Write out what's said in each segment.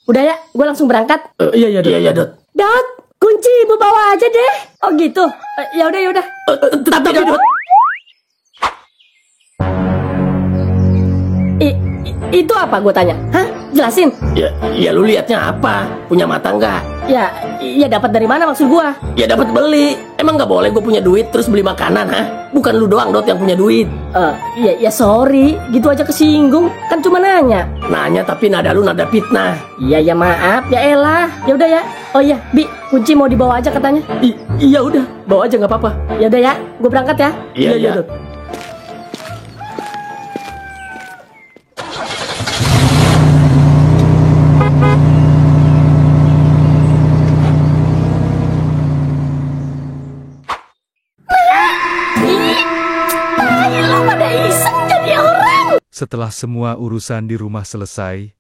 Udah ya, gue langsung berangkat. Iya, Dot. Dot, kunci ibu bawa aja deh. Oh gitu. Ya udah. Tapi Dot. Itu apa gue tanya? Hah? Jelasin. Ya lu liatnya apa? Punya mata nggak? Ya dapat dari mana maksud gue? Ya dapat beli. Emang nggak boleh gue punya duit terus beli makanan, ha? Bukan lu doang, Dot, yang punya duit. Ya sorry, gitu aja kesinggung. Kan cuma nanya. Nanya tapi nada lu nada fitnah. Iya maaf, ya elah. Ya udah ya. Oh iya, Bi, kunci mau dibawa aja katanya. Iya udah, bawa aja nggak apa-apa. Ya udah ya, gue berangkat ya. Iya, Dot. Setelah semua urusan di rumah selesai,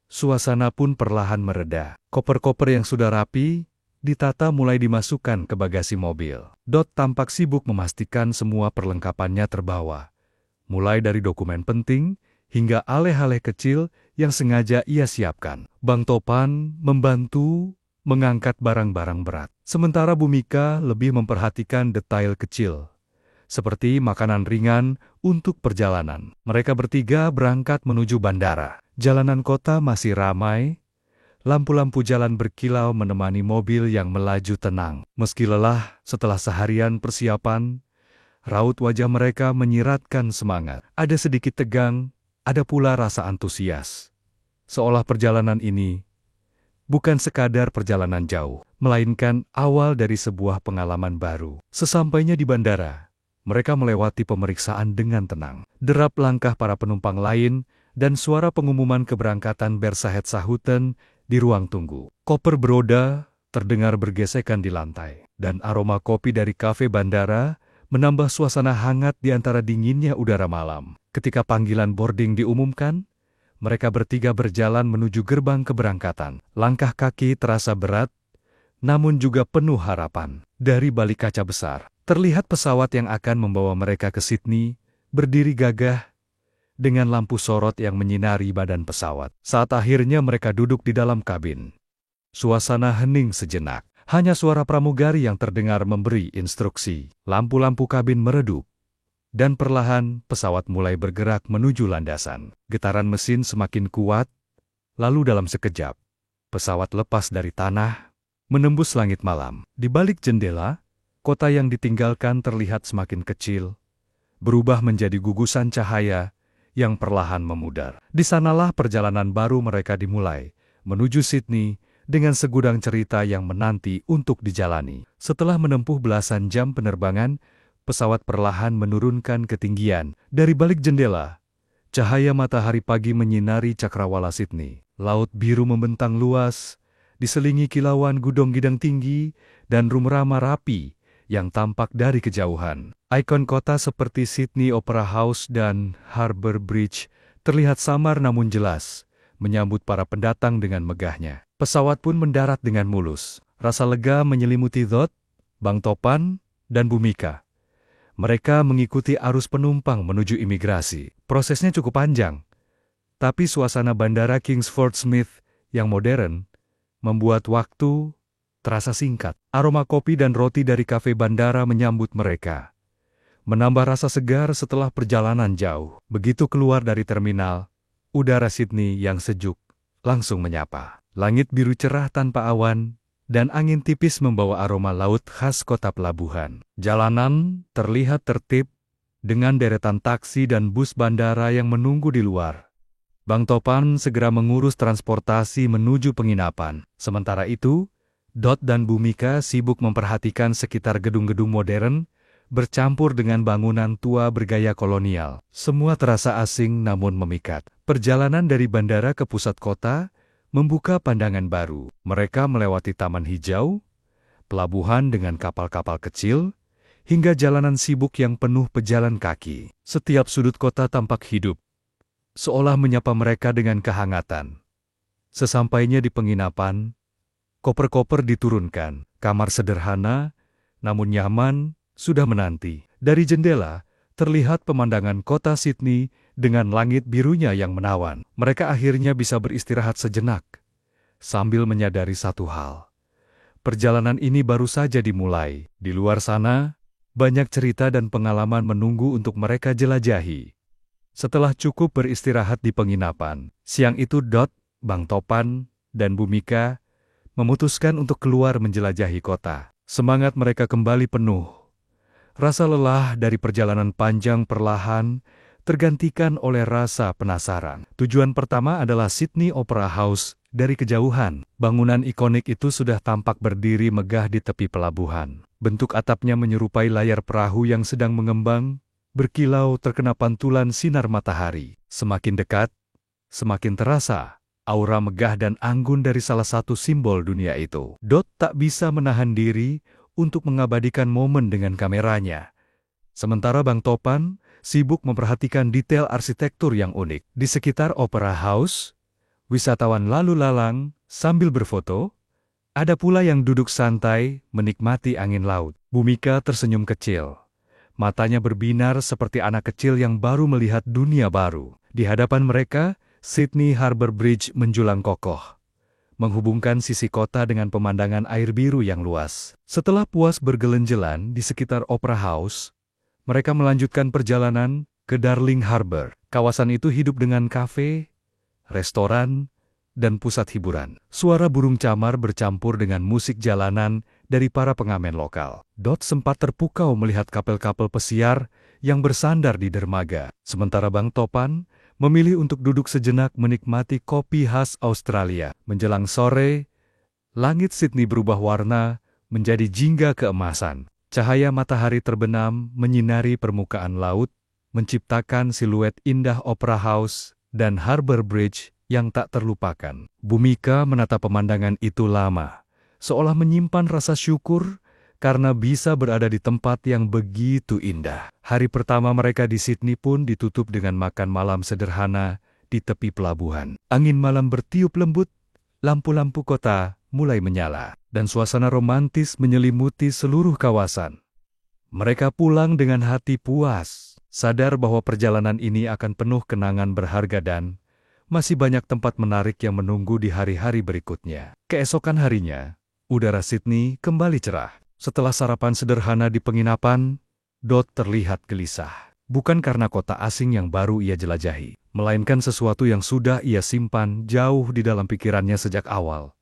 suasana pun perlahan mereda. Koper-koper yang sudah rapi, ditata mulai dimasukkan ke bagasi mobil. Dot tampak sibuk memastikan semua perlengkapannya terbawa, mulai dari dokumen penting hingga aleh-aleh kecil yang sengaja ia siapkan. Bang Topan membantu mengangkat barang-barang berat, sementara Bhumika lebih memperhatikan detail kecil, seperti makanan ringan untuk perjalanan. Mereka bertiga berangkat menuju bandara. Jalanan kota masih ramai, lampu-lampu jalan berkilau menemani mobil yang melaju tenang. Meski lelah setelah seharian persiapan, raut wajah mereka menyiratkan semangat. Ada sedikit tegang, ada pula rasa antusias. Seolah perjalanan ini bukan sekadar perjalanan jauh, melainkan awal dari sebuah pengalaman baru. Sesampainya di bandara, mereka melewati pemeriksaan dengan tenang. Derap langkah para penumpang lain dan suara pengumuman keberangkatan bersahet-sahutan di ruang tunggu. Koper beroda terdengar bergesekan di lantai, dan aroma kopi dari kafe bandara menambah suasana hangat di antara dinginnya udara malam. Ketika panggilan boarding diumumkan, mereka bertiga berjalan menuju gerbang keberangkatan. Langkah kaki terasa berat, namun juga penuh harapan. Dari balik kaca besar, terlihat pesawat yang akan membawa mereka ke Sydney, berdiri gagah, dengan lampu sorot yang menyinari badan pesawat. Saat akhirnya mereka duduk di dalam kabin, suasana hening sejenak. Hanya suara pramugari yang terdengar memberi instruksi. Lampu-lampu kabin meredup, dan perlahan pesawat mulai bergerak menuju landasan. Getaran mesin semakin kuat, lalu dalam sekejap, pesawat lepas dari tanah, menembus langit malam. Di balik jendela, kota yang ditinggalkan terlihat semakin kecil, berubah menjadi gugusan cahaya yang perlahan memudar. Di sanalah perjalanan baru mereka dimulai, menuju Sydney dengan segudang cerita yang menanti untuk dijalani. Setelah menempuh belasan jam penerbangan, pesawat perlahan menurunkan ketinggian. Dari balik jendela, cahaya matahari pagi menyinari cakrawala Sydney. Laut biru membentang luas, diselingi kilauan gudong-gidang tinggi dan rumrama rapi yang tampak dari kejauhan. Ikon kota seperti Sydney Opera House dan Harbour Bridge terlihat samar namun jelas, menyambut para pendatang dengan megahnya. Pesawat pun mendarat dengan mulus. Rasa lega menyelimuti Dot, Bang Topan, dan Bhumika. Mereka mengikuti arus penumpang menuju imigrasi. Prosesnya cukup panjang, tapi suasana bandara Kingsford Smith yang modern membuat waktu terasa singkat. Aroma kopi dan roti dari kafe bandara menyambut mereka, menambah rasa segar setelah perjalanan jauh. Begitu keluar dari terminal, udara Sydney yang sejuk langsung menyapa. Langit biru cerah tanpa awan, dan angin tipis membawa aroma laut khas kota pelabuhan. Jalanan terlihat tertib, dengan deretan taksi dan bus bandara yang menunggu di luar. Bang Topan segera mengurus transportasi menuju penginapan. Sementara itu, Dot dan Bhumika sibuk memperhatikan sekitar gedung-gedung modern, bercampur dengan bangunan tua bergaya kolonial. Semua terasa asing namun memikat. Perjalanan dari bandara ke pusat kota membuka pandangan baru. Mereka melewati taman hijau, pelabuhan dengan kapal-kapal kecil, hingga jalanan sibuk yang penuh pejalan kaki. Setiap sudut kota tampak hidup, seolah menyapa mereka dengan kehangatan. Sesampainya di penginapan, koper-koper diturunkan. Kamar sederhana, namun nyaman, sudah menanti. Dari jendela, terlihat pemandangan kota Sydney dengan langit birunya yang menawan. Mereka akhirnya bisa beristirahat sejenak, sambil menyadari satu hal. Perjalanan ini baru saja dimulai. Di luar sana, banyak cerita dan pengalaman menunggu untuk mereka jelajahi. Setelah cukup beristirahat di penginapan, siang itu Bang Topan, dan Bhumika memutuskan untuk keluar menjelajahi kota. Semangat mereka kembali penuh. Rasa lelah dari perjalanan panjang perlahan tergantikan oleh rasa penasaran. Tujuan pertama adalah Sydney Opera House. Dari kejauhan, bangunan ikonik itu sudah tampak berdiri megah di tepi pelabuhan. Bentuk atapnya menyerupai layar perahu yang sedang mengembang, berkilau terkena pantulan sinar matahari. Semakin dekat, semakin terasa aura megah dan anggun dari salah satu simbol dunia itu. Tak bisa menahan diri untuk mengabadikan momen dengan kameranya. Sementara Bang Topan sibuk memperhatikan detail arsitektur yang unik. Di sekitar Opera House, wisatawan lalu lalang sambil berfoto. Ada pula yang duduk santai menikmati angin laut. Bhumika tersenyum kecil. Matanya berbinar seperti anak kecil yang baru melihat dunia baru. Di hadapan mereka, Sydney Harbour Bridge menjulang kokoh, menghubungkan sisi kota dengan pemandangan air biru yang luas. Setelah puas bergelenjelan di sekitar Opera House, mereka melanjutkan perjalanan ke Darling Harbour. Kawasan itu hidup dengan kafe, restoran, dan pusat hiburan. Suara burung camar bercampur dengan musik jalanan dari para pengamen lokal. Sempat terpukau melihat kapel-kapel pesiar yang bersandar di dermaga. Sementara Bang Topan memilih untuk duduk sejenak menikmati kopi khas Australia. Menjelang sore, langit Sydney berubah warna menjadi jingga keemasan. Cahaya matahari terbenam menyinari permukaan laut, menciptakan siluet indah Opera House dan Harbour Bridge yang tak terlupakan. Bhumika menatap pemandangan itu lama, seolah menyimpan rasa syukur karena bisa berada di tempat yang begitu indah. Hari pertama mereka di Sydney pun ditutup dengan makan malam sederhana di tepi pelabuhan. Angin malam bertiup lembut, lampu-lampu kota mulai menyala, dan suasana romantis menyelimuti seluruh kawasan. Mereka pulang dengan hati puas, sadar bahwa perjalanan ini akan penuh kenangan berharga dan masih banyak tempat menarik yang menunggu di hari-hari berikutnya. Keesokan harinya, udara Sydney kembali cerah. Setelah sarapan sederhana di penginapan, terlihat gelisah. Bukan karena kota asing yang baru ia jelajahi, melainkan sesuatu yang sudah ia simpan jauh di dalam pikirannya sejak awal.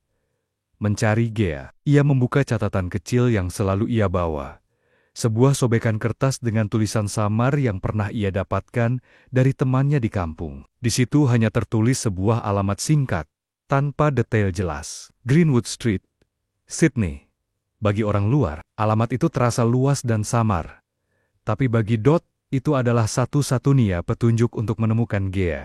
Mencari Gea, ia membuka catatan kecil yang selalu ia bawa. Sebuah sobekan kertas dengan tulisan samar yang pernah ia dapatkan dari temannya di kampung. Di situ hanya tertulis sebuah alamat singkat, tanpa detail jelas. Greenwood Street, Sydney. Bagi orang luar, alamat itu terasa luas dan samar. Tapi bagi itu adalah satu-satunya petunjuk untuk menemukan Gea.